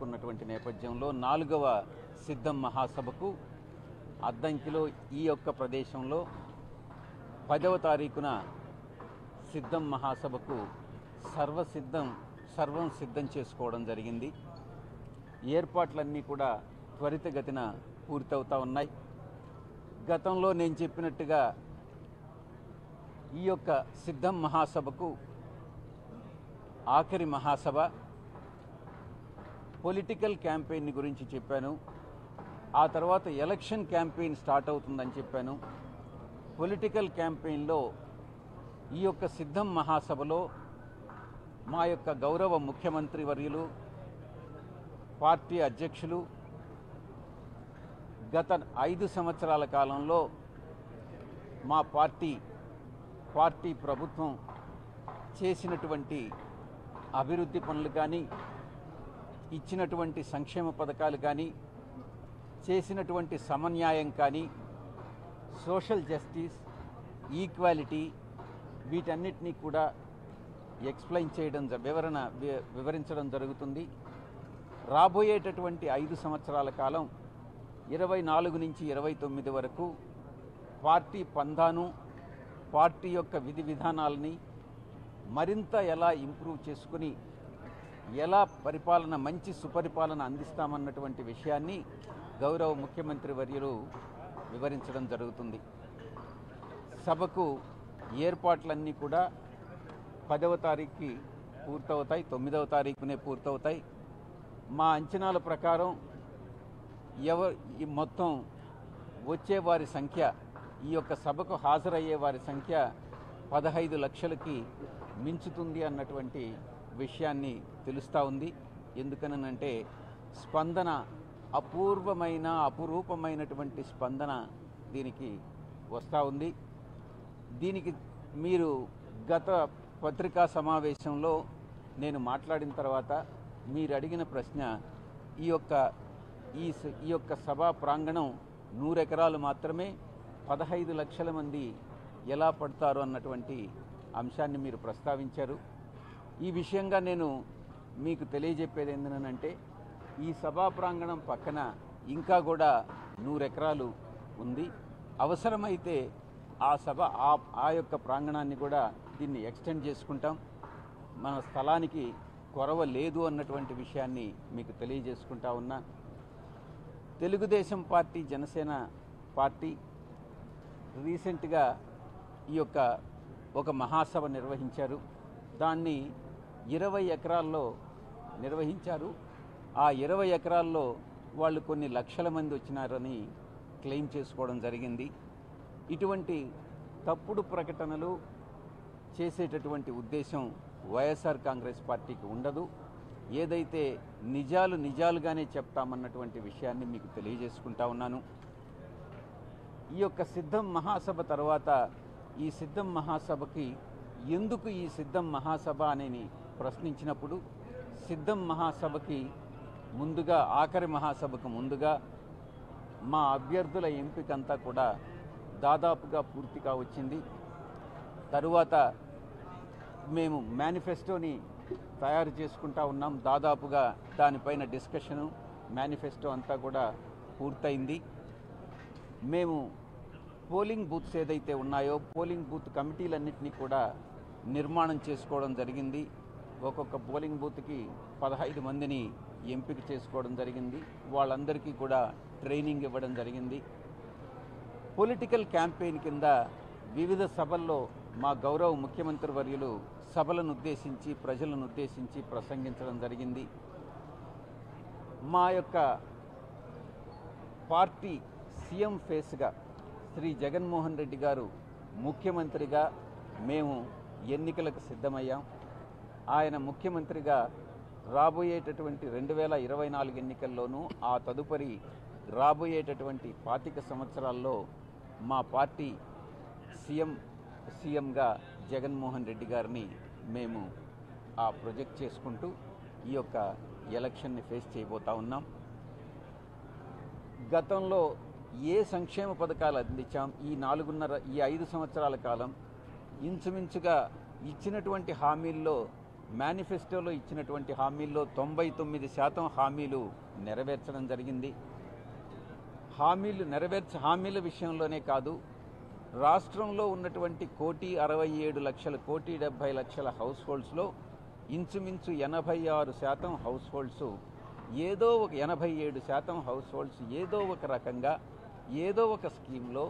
చేసుకున్నటువంటి నేపథ్యంలో 4వ సిద్ధం మహాసభకు అద్దంకిలో ఈ యొక్క ప్రదేశంలో 10వ తారీఖున సిద్ధం మహాసభకు సర్వం సిద్ధం చేసుకోవడం జరిగింది. ఏర్పాట్లన్నీ కూడా త్వరితగతిన పూర్తవుతా ఉన్నాయి. గతంలో నేను చెప్పినట్టుగా ఈ యొక్క సిద్ధం మహాసభకు ఆఖరి మహాసభ. పొలిటికల్ క్యాంపెయిన్ గురించి చెప్పాను. ఆ తర్వాత ఎలక్షన్ క్యాంపెయిన్ స్టార్ట్ అవుతుందని చెప్పాను. పొలిటికల్ క్యాంపెయిన్లో ఈ యొక్క సిద్ధం మహాసభలో మా యొక్క గౌరవ ముఖ్యమంత్రి వర్యులు, పార్టీ అధ్యక్షులు గత 5 సంవత్సరాల కాలంలో మా పార్టీ ప్రభుత్వం చేసినటువంటి అభివృద్ధి పనులు కానీ, ఇచ్చినటువంటి సంక్షేమ పథకాలు కానీ, చేసినటువంటి సమన్యాయం కానీ, సోషల్ జస్టిస్, ఈక్వాలిటీ వీటన్నిటినీ కూడా ఎక్స్ప్లెయిన్ చేయడం, వివరించడం జరుగుతుంది. రాబోయేటటువంటి 5 సంవత్సరాల కాలం 24 నుంచి 29 వరకు పార్టీ పందాను, పార్టీ యొక్క విధి విధానాలని మరింత ఎలా ఇంప్రూవ్ చేసుకుని ఎలా మంచి సుపరిపాలన అందిస్తామన్నటువంటి విషయాన్ని గౌరవ ముఖ్యమంత్రి వర్యులు వివరించడం జరుగుతుంది. సభకు ఏర్పాట్లన్నీ కూడా 10వ తారీఖుకి పూర్తవుతాయి, 9వ తారీఖునే పూర్తవుతాయి. మా అంచనాల ప్రకారం మొత్తం వచ్చేవారి సంఖ్య, ఈ యొక్క సభకు హాజరయ్యే వారి సంఖ్య 15 లక్షలకి మించుతుంది అన్నటువంటి విషయాన్ని తెలుస్తూ ఉంది. ఎందుకనంటే స్పందన అపురూపమైనటువంటి స్పందన దీనికి వస్తూ ఉంది. దీనికి మీరు గత పత్రికా సమావేశంలో నేను మాట్లాడిన తర్వాత మీరు అడిగిన ప్రశ్న, ఈ యొక్క సభా ప్రాంగణం 100 ఎకరాలు మాత్రమే, 15 లక్షల మంది ఎలా పడతారు అన్నటువంటి అంశాన్ని మీరు ప్రస్తావించారు. ఈ విషయంగా నేను మీకు తెలియజెప్పేది ఏంటంటే, ఈ సభా ప్రాంగణం పక్కన ఇంకా కూడా 100 ఎకరాలు ఉంది. అవసరమైతే ఆ యొక్క ప్రాంగణాన్ని కూడా దీన్ని ఎక్స్టెండ్ చేసుకుంటాం. మన స్థలానికి కొరవ లేదు అన్నటువంటి విషయాన్ని మీకు తెలియజేసుకుంటా ఉన్నా. తెలుగుదేశం పార్టీ, జనసేన పార్టీ రీసెంట్గా ఈ యొక్క ఒక మహాసభ నిర్వహించారు. దాన్ని 20 ఎకరాల్లో నిర్వహించారు. ఆ 20 ఎకరాల్లో వాళ్ళు కొన్ని లక్షల మంది వచ్చినారని క్లెయిమ్ చేసుకోవడం జరిగింది. ఇటువంటి తప్పుడు ప్రకటనలు చేసేటటువంటి ఉద్దేశం వైఎస్ఆర్ కాంగ్రెస్ పార్టీకి ఉండదు. ఏదైతే నిజాలుగానే చెప్తామన్నటువంటి విషయాన్ని మీకు తెలియజేసుకుంటా ఉన్నాను. ఈ యొక్క సిద్ధం మహాసభ తర్వాత ఈ సిద్ధం మహాసభకి ఎందుకు ఈ సిద్ధం మహాసభ అని ప్రశ్నించినప్పుడు, సిద్ధం మహాసభకి ముందుగా, ఆఖరి మహాసభకు ముందుగా మా అభ్యర్థుల ఎంపికంతా కూడా దాదాపుగా పూర్తిగా వచ్చింది. తరువాత మేము మేనిఫెస్టోని తయారు చేసుకుంటా ఉన్నాం. దాదాపుగా దానిపైన డిస్కషను, మేనిఫెస్టో అంతా కూడా పూర్తయింది. మేము పోలింగ్ బూత్స్ ఏదైతే ఉన్నాయో పోలింగ్ బూత్ కమిటీలన్నింటినీ కూడా నిర్మాణం చేసుకోవడం జరిగింది. ఒక్కొక్క పోలింగ్ బూత్కి 15 మందిని ఎంపిక చేసుకోవడం జరిగింది. వాళ్ళందరికీ కూడా ట్రైనింగ్ ఇవ్వడం జరిగింది. పొలిటికల్ క్యాంపెయిన్ కింద వివిధ సభల్లో మా గౌరవ ముఖ్యమంత్రి వర్యులు సభలను ఉద్దేశించి, ప్రజలను ఉద్దేశించి ప్రసంగించడం జరిగింది. మా యొక్క పార్టీ సీఎం ఫేస్గా శ్రీ జగన్మోహన్ రెడ్డి గారు ముఖ్యమంత్రిగా మేము ఎన్నికలకు సిద్ధమయ్యాం. ఆయన ముఖ్యమంత్రిగా రాబోయేటటువంటి 2024 ఎన్నికల్లోనూ, ఆ తదుపరి రాబోయేటటువంటి 25 సంవత్సరాల్లో మా పార్టీ సీఎంగా జగన్మోహన్ రెడ్డి గారిని మేము ప్రొజెక్ట్ చేసుకుంటూ ఈ యొక్క ఎలక్షన్ని ఫేస్ చేయబోతా ఉన్నాం. గతంలో ఏ సంక్షేమ పథకాలు అందించాం, ఈ 5 సంవత్సరాల కాలం ఇంచుమించుగా ఇచ్చినటువంటి హామీల్లో మేనిఫెస్టోలో ఇచ్చినటువంటి హామీల్లో 99% హామీలు నెరవేర్చడం జరిగింది. హామీల విషయంలోనే కాదు, రాష్ట్రంలో ఉన్నటువంటి 1,67,00,000 1,70,00,000 హౌస్ హోల్డ్స్లో ఇంచుమించు 86% హౌస్ హోల్డ్స్ ఏదో ఒక 87% హౌస్ హోల్డ్స్ ఏదో ఒక రకంగా ఏదో ఒక స్కీమ్లో,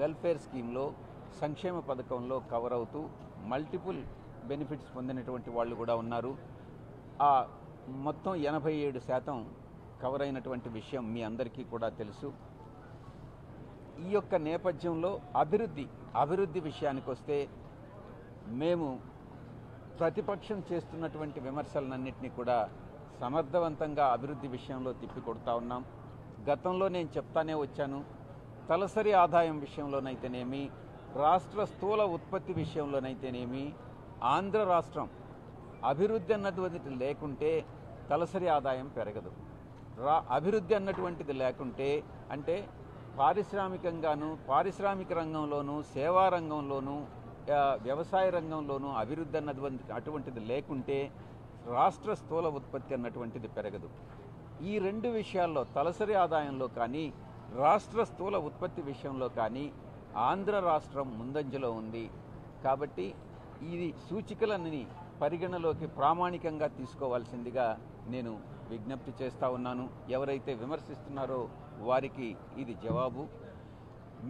వెల్ఫేర్ స్కీమ్లో, సంక్షేమ పథకంలో కవర్ అవుతూ మల్టిపుల్ బెనిఫిట్స్ పొందినటువంటి వాళ్ళు కూడా ఉన్నారు. ఆ మొత్తం 87% కవర్ అయినటువంటి విషయం మీ అందరికీ కూడా తెలుసు. ఈ యొక్క నేపథ్యంలో అభివృద్ధి విషయానికి వస్తే మేము ప్రతిపక్షం చేస్తున్నటువంటి విమర్శలన్నింటినీ కూడా సమర్థవంతంగా అభివృద్ధి విషయంలో తిప్పికొడతా ఉన్నాం. గతంలో నేను చెప్తానే వచ్చాను, తలసరి ఆదాయం విషయంలోనైతేనేమి, రాష్ట్ర స్థూల ఉత్పత్తి విషయంలోనైతేనేమి, ఆంధ్ర రాష్ట్రం అభివృద్ధి అన్నటువంటిది లేకుంటే తలసరి ఆదాయం పెరగదు. అభివృద్ధి అన్నటువంటిది లేకుంటే అంటే పారిశ్రామికంగాను, పారిశ్రామిక రంగంలోనూ, సేవా రంగంలోనూ, వ్యవసాయ రంగంలోనూ అభివృద్ధి అటువంటిది లేకుంటే రాష్ట్ర స్థూల ఉత్పత్తి అన్నటువంటిది పెరగదు. ఈ రెండు విషయాల్లో తలసరి ఆదాయంలో కానీ, రాష్ట్ర స్థూల ఉత్పత్తి విషయంలో కానీ ఆంధ్ర రాష్ట్రం ముందంజలో ఉంది. కాబట్టి ఈ సూచికలన్నీ పరిగణలోకి ప్రామాణికంగా తీసుకోవాల్సిందిగా నేను విజ్ఞప్తి చేస్తూ ఉన్నాను. ఎవరైతే విమర్శిస్తున్నారో వారికి ఇది జవాబు.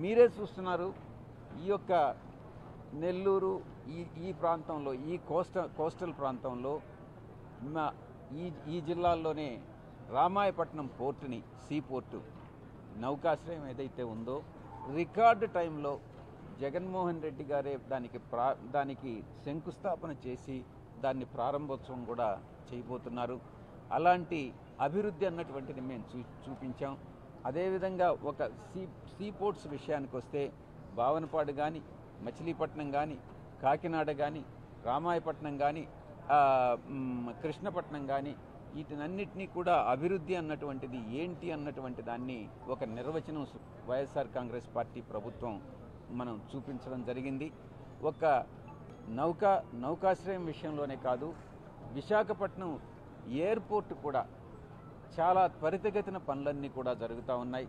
మీరే చూస్తున్నారు, ఈ యొక్క నెల్లూరు ఈ ప్రాంతంలో, ఈ కోస్టల్ ప్రాంతంలో ఈ జిల్లాల్లోనే రామాయపట్నం పోర్టుని, సీ పోర్టు నౌకాశ్రయం ఏదైతే ఉందో రికార్డు టైంలో జగన్మోహన్ రెడ్డి గారే దానికి శంకుస్థాపన చేసి దాన్ని ప్రారంభోత్సవం కూడా చేయబోతున్నారు. అలాంటి అభివృద్ధి అన్నటువంటిది మేము చూపించాం. అదేవిధంగా ఒక సీ పోర్ట్స్ విషయానికి వస్తే భావనపాడు కానీ, మచిలీపట్నం కానీ, కాకినాడ కానీ, రామాయపట్నం కానీ, కృష్ణపట్నం కానీ, వీటినన్నిటినీ కూడా అభివృద్ధి అన్నటువంటిది ఏంటి అన్నటువంటి దాన్ని ఒక నిర్వచనం వైఎస్ఆర్ కాంగ్రెస్ పార్టీ ప్రభుత్వం మనం చూపించడం జరిగింది. ఒక నౌకాశ్రయం విషయంలోనే కాదు, విశాఖపట్నం ఎయిర్పోర్ట్ కూడా చాలా త్వరితగతిన పనులన్నీ కూడా జరుగుతూ ఉన్నాయి.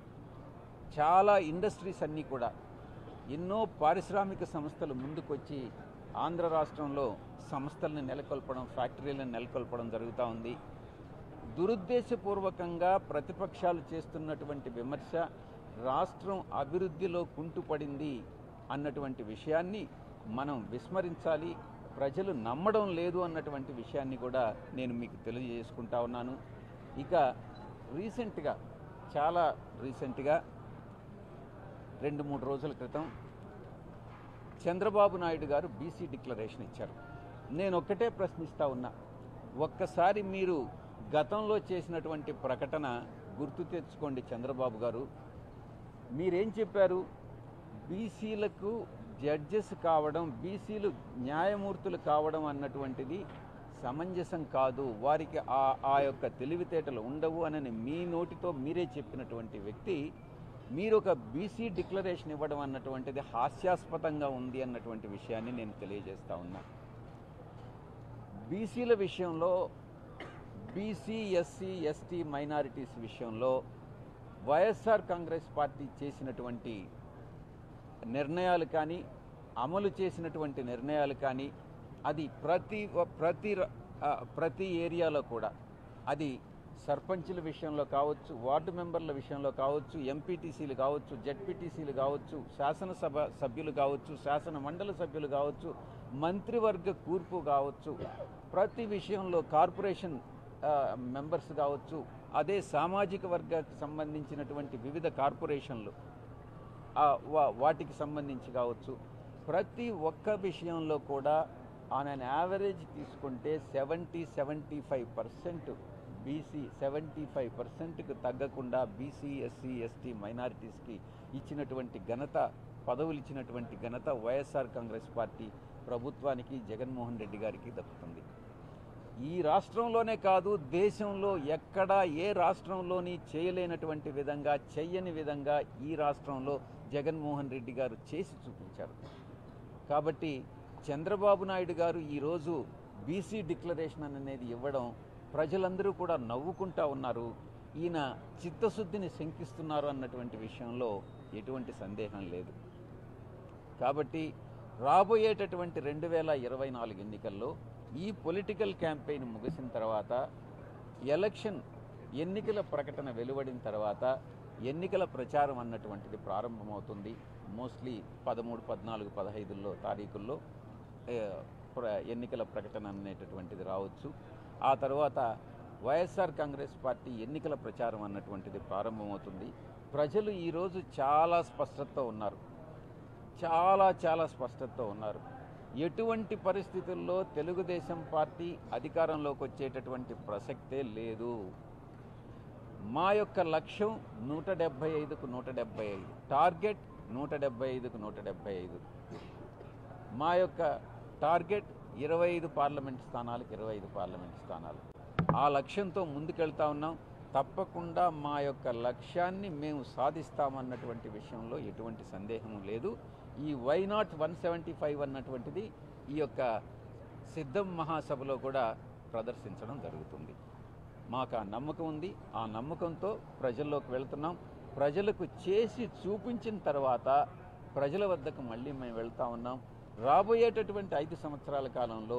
చాలా ఇండస్ట్రీస్ అన్నీ కూడా, ఎన్నో పారిశ్రామిక సంస్థలు ముందుకొచ్చి ఆంధ్ర రాష్ట్రంలో సంస్థలను నెలకొల్పడం, ఫ్యాక్టరీలను నెలకొల్పడం జరుగుతూ ఉంది. దురుద్దేశపూర్వకంగా ప్రతిపక్షాలు చేస్తున్నటువంటి విమర్శ రాష్ట్రం అభివృద్ధిలో కుంటుపడింది అన్నటువంటి విషయాన్ని మనం విస్మరించాలి. ప్రజలు నమ్మడం లేదు అన్నటువంటి విషయాన్ని కూడా నేను మీకు తెలియజేసుకుంటా ఉన్నాను. ఇక చాలా రీసెంట్గా 2-3 రోజుల క్రితం చంద్రబాబు నాయుడు గారు బీసీ డిక్లరేషన్ ఇచ్చారు. నేను ఒక్కటే ప్రశ్నిస్తూ ఉన్నా, ఒక్కసారి మీరు గతంలో చేసినటువంటి ప్రకటన గుర్తు తెచ్చుకోండి. చంద్రబాబు గారు మీరేం చెప్పారు? బీసీలకు జడ్జెస్ కావడం, బీసీలు న్యాయమూర్తులు కావడం అన్నటువంటిది సమంజసం కాదు, వారికి ఆ యొక్క తెలివితేటలు ఉండవు అని మీ నోటితో మీరే చెప్పినటువంటి వ్యక్తి మీరు ఒక బీసీ డిక్లరేషన్ ఇవ్వడం అన్నటువంటిది హాస్యాస్పదంగా ఉంది అన్నటువంటి విషయాన్ని నేను తెలియజేస్తా ఉన్నా. బీసీల విషయంలో, బీసీ, ఎస్సీ, ఎస్టీ, మైనారిటీస్ విషయంలో వైఎస్ఆర్ కాంగ్రెస్ పార్టీ చేసినటువంటి నిర్ణయాలు కానీ, అమలు చేసినటువంటి నిర్ణయాలు కానీ, అది ప్రతి ఏరియాలో కూడా, అది సర్పంచుల విషయంలో కావచ్చు, వార్డు మెంబర్ల విషయంలో కావచ్చు, ఎంపీటీసీలు కావచ్చు, జెడ్పీటీసీలు కావచ్చు, శాసనసభ సభ్యులు కావచ్చు, శాసన మండలి సభ్యులు కావచ్చు, మంత్రివర్గ కూర్పు కావచ్చు, ప్రతి విషయంలో కార్పొరేషన్ మెంబర్స్ కావచ్చు, అదే సామాజిక వర్గానికి సంబంధించినటువంటి వివిధ కార్పొరేషన్లు వాటికి సంబంధించి కావచ్చు, ప్రతి ఒక్క విషయంలో కూడా ఆన్ అన్ యావరేజ్ తీసుకుంటే 70-75% బీసీ, 75%కు తగ్గకుండా బీసీ, ఎస్సీ, ఎస్టీ, మైనారిటీస్కి ఇచ్చినటువంటి ఘనత, పదవులు ఇచ్చినటువంటి ఘనత వైఎస్ఆర్ కాంగ్రెస్ పార్టీ ప్రభుత్వానికి, జగన్మోహన్ రెడ్డి గారికి దక్కుతుంది. ఈ రాష్ట్రంలోనే కాదు, దేశంలో ఎక్కడా ఏ రాష్ట్రంలోని చేయలేనటువంటి విధంగా, చెయ్యని విధంగా ఈ రాష్ట్రంలో జగన్మోహన్ రెడ్డి గారు చేసి చూపించారు. కాబట్టి చంద్రబాబు నాయుడు గారు ఈరోజు బీసీ డిక్లరేషన్ అనేది ఇవ్వడం ప్రజలందరూ కూడా నవ్వుకుంటా ఉన్నారు. ఈయన చిత్తశుద్ధిని శంకిస్తున్నారు అన్నటువంటి విషయంలో ఎటువంటి సందేహం లేదు. కాబట్టి రాబోయేటటువంటి 2024 ఎన్నికల్లో ఈ పొలిటికల్ క్యాంపెయిన్ ముగిసిన తర్వాత, ఎన్నికల ప్రకటన వెలువడిన తర్వాత ఎన్నికల ప్రచారం అన్నటువంటిది ప్రారంభమవుతుంది. మోస్ట్లీ 13, 14, 15 తారీఖుల్లో ఎన్నికల ప్రకటన అనేటటువంటిది రావచ్చు. ఆ తర్వాత వైఎస్ఆర్ కాంగ్రెస్ పార్టీ ఎన్నికల ప్రచారం అన్నటువంటిది ప్రారంభమవుతుంది. ప్రజలు ఈరోజు చాలా స్పష్టతతో ఉన్నారు, చాలా స్పష్టతతో ఉన్నారు. ఎటువంటి పరిస్థితుల్లో తెలుగుదేశం పార్టీ అధికారంలోకి వచ్చేటటువంటి ప్రసక్తే లేదు. మా యొక్క లక్ష్యం 175కు 175, టార్గెట్ 175కు 175. మా యొక్క టార్గెట్ 25 పార్లమెంట్ స్థానాలకు 25 పార్లమెంట్ స్థానాలు. ఆ లక్ష్యంతో ముందుకెళ్తా ఉన్నాం. తప్పకుండా మా యొక్క లక్ష్యాన్ని మేము సాధిస్తామన్నటువంటి విషయంలో ఎటువంటి సందేహం లేదు. ఈ వై నాట్ 175 అన్నటువంటిది ఈ యొక్క సిద్ధం మహాసభలో కూడా ప్రదర్శించడం జరుగుతుంది. మాకు ఆ నమ్మకం ఉంది. ఆ నమ్మకంతో ప్రజల్లోకి వెళ్తున్నాం. ప్రజలకు చేసి చూపించిన తర్వాత ప్రజల వద్దకు మళ్ళీ మేము వెళ్తా ఉన్నాం. రాబోయేటటువంటి 5 సంవత్సరాల కాలంలో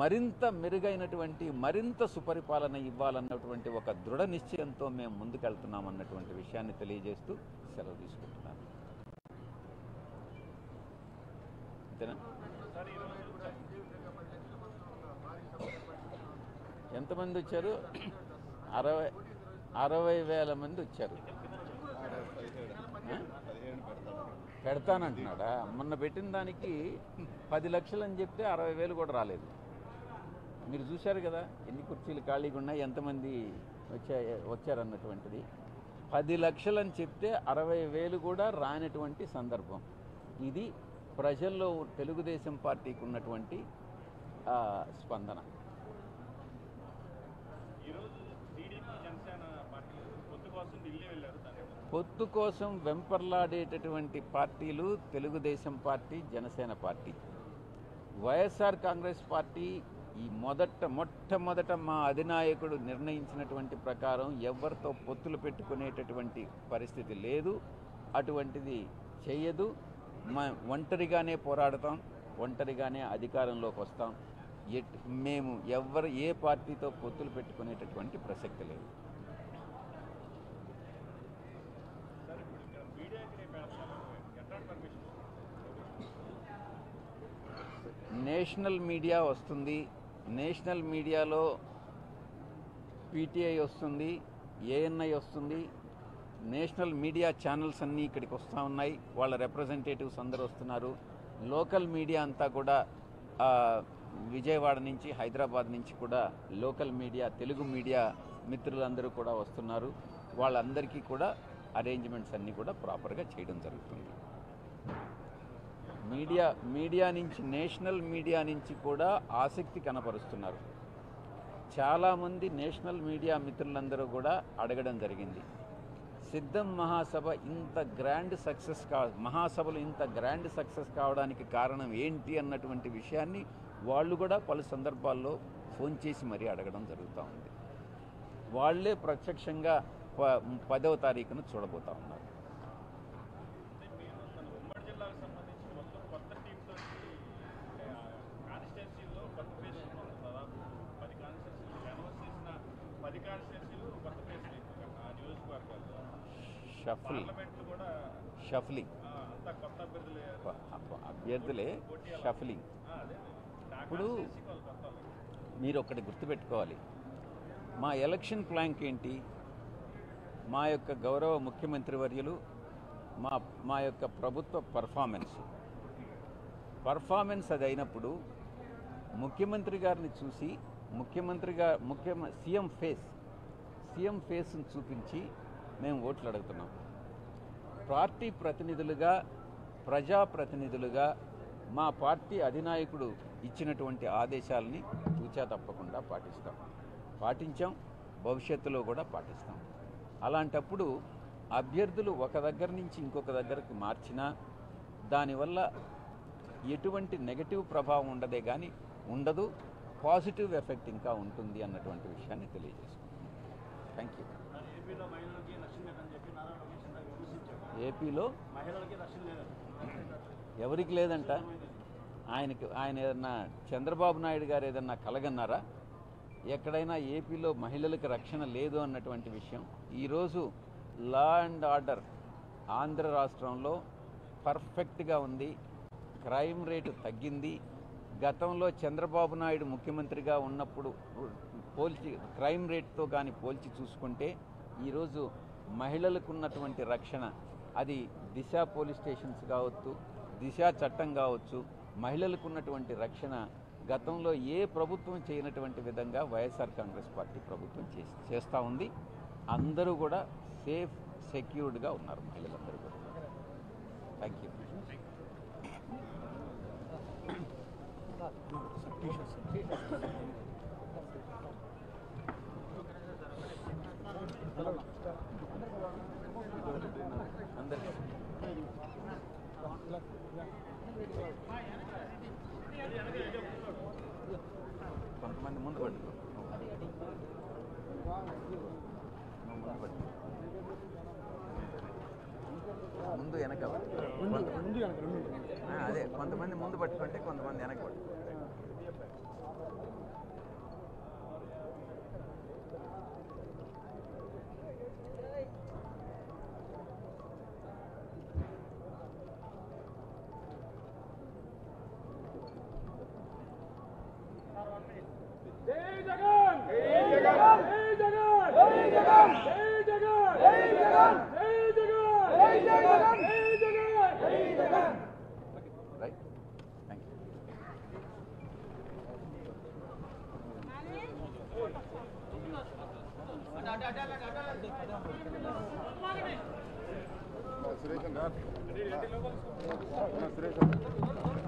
మరింత మెరుగైనటువంటి, మరింత సుపరిపాలన ఇవ్వాలన్నటువంటి ఒక దృఢ నిశ్చయంతో మేము ముందుకెళ్తున్నాం అన్నటువంటి విషయాన్ని తెలియజేస్తూ సెలవు తీసుకుంటున్నాను. అంతేనా? ఎంతమంది వచ్చారు? 60,000 మంది వచ్చారు. పెడతానంటున్నాడా? మొన్న పెట్టిన దానికి 10 లక్షలు అని చెప్తే 60,000 కూడా రాలేదు. మీరు చూశారు కదా ఎన్ని కుర్చీలు ఖాళీగా ఉన్నాయి, ఎంతమంది వచ్చారన్నటువంటిది. 10 లక్షలు అని చెప్తే 60,000 కూడా రానటువంటి సందర్భం. ఇది ప్రజల్లో తెలుగుదేశం పార్టీకి ఉన్నటువంటి స్పందన. పొత్తు కోసం వెంపర్లాడేటటువంటి పార్టీలు Telugu Desam party, Janasena party. YSR Congress party ఈ మొట్టమొదట మా అధినాయకుడు నిర్ణయించినటువంటి ప్రకారం ఎవరితో పొత్తులు పెట్టుకునేటటువంటి పరిస్థితి లేదు. అటువంటిది చేయదు. ఒంటరిగానే పోరాడతాం, ఒంటరిగానే అధికారంలోకి వస్తాం. మేము ఏ పార్టీతో పొత్తులు పెట్టుకునేటటువంటి ప్రసక్తి లేదు. నేషనల్ మీడియా వస్తుంది. నేషనల్ మీడియాలో పీటీఐ వస్తుంది, ఏఎన్ఐ వస్తుంది. నేషనల్ మీడియా ఛానల్స్ అన్నీ ఇక్కడికి వస్తూ ఉన్నాయి. వాళ్ళ రిప్రజెంటేటివ్స్ అందరూ వస్తున్నారు. లోకల్ మీడియా అంతా కూడా విజయవాడ నుంచి, హైదరాబాద్ నుంచి కూడా లోకల్ మీడియా, తెలుగు మీడియా మిత్రులందరూ కూడా వస్తున్నారు. వాళ్ళందరికీ కూడా అరేంజ్మెంట్స్ అన్నీ కూడా ప్రాపర్గా చేయడం జరుగుతుంది. మీడియా నుంచి, నేషనల్ మీడియా నుంచి కూడా ఆసక్తి కనపరుస్తున్నారు. చాలామంది నేషనల్ మీడియా మిత్రులందరూ కూడా అడగడం జరిగింది, సిద్ధం మహాసభ ఇంత గ్రాండ్ సక్సెస్ మహాసభలు ఇంత గ్రాండ్ సక్సెస్ కావడానికి కారణం ఏంటి అన్నటువంటి విషయాన్ని వాళ్ళు కూడా పలు సందర్భాల్లో ఫోన్ చేసి మరీ అడగడం జరుగుతూ ఉంది. వాళ్ళే ప్రత్యక్షంగా 10వ తారీఖున చూడబోతా ఉన్నారు. షఫ్లింగ్ అభ్యర్థులే షఫ్లింగ్. ఇప్పుడు మీరు ఒకటి గుర్తుపెట్టుకోవాలి, మా ఎలక్షన్ ప్లాన్ ఏంటి? మా యొక్క గౌరవ ముఖ్యమంత్రి వర్యులు, మా యొక్క ప్రభుత్వ పర్ఫార్మెన్స్ అది అయినప్పుడు ముఖ్యమంత్రి గారిని చూసి సీఎం ఫేస్ని చూపించి మేము ఓట్లు అడుగుతున్నాం. పార్టీ ప్రతినిధులుగా, ప్రజాప్రతినిధులుగా మా పార్టీ అధినాయకుడు ఇచ్చినటువంటి ఆదేశాలని తూచా తప్పకుండా పాటించాం, భవిష్యత్తులో కూడా పాటిస్తాం. అలాంటప్పుడు అభ్యర్థులు ఒక దగ్గర నుంచి ఇంకొక దగ్గరకు మార్చినా దానివల్ల ఎటువంటి నెగటివ్ ప్రభావం ఉండదు. పాజిటివ్ ఎఫెక్ట్ ఇంకా ఉంటుంది అన్నటువంటి విషయాన్ని తెలియజేసుకుంటున్నాను. Thank you. ఏపీలో ఎవరికి లేదంట? ఆయన ఏదన్నా చంద్రబాబు నాయుడు గారు ఏదన్నా కలగన్నారా? ఎక్కడైనా ఏపీలో మహిళలకు రక్షణ లేదు అన్నటువంటి విషయం. ఈరోజు లా అండ్ ఆర్డర్ ఆంధ్ర రాష్ట్రంలో పర్ఫెక్ట్గా ఉంది. క్రైమ్ రేటు తగ్గింది. గతంలో చంద్రబాబు నాయుడు ముఖ్యమంత్రిగా ఉన్నప్పుడు క్రైమ్ రేట్తో కానీ పోల్చి చూసుకుంటే ఈరోజు మహిళలకు ఉన్నటువంటి రక్షణ, అది దిశ పోలీస్ స్టేషన్స్ కావచ్చు, దిశ చట్టం కావచ్చు, మహిళలకు ఉన్నటువంటి రక్షణ గతంలో ఏ ప్రభుత్వం చేయనటువంటి విధంగా వైఎస్ఆర్ కాంగ్రెస్ పార్టీ ప్రభుత్వం చేస్తూ ఉంది. అందరూ కూడా సేఫ్ సెక్యూర్డ్గా ఉన్నారు మహిళలందరూ కూడా. Thank you. కొంతమంది ముందు పట్టుకో, ముందు వెనక అదే కొంతమంది ముందు పట్టుకుంటే కొంతమంది వెనక పట్టుకో. Right? Thank you. Suresh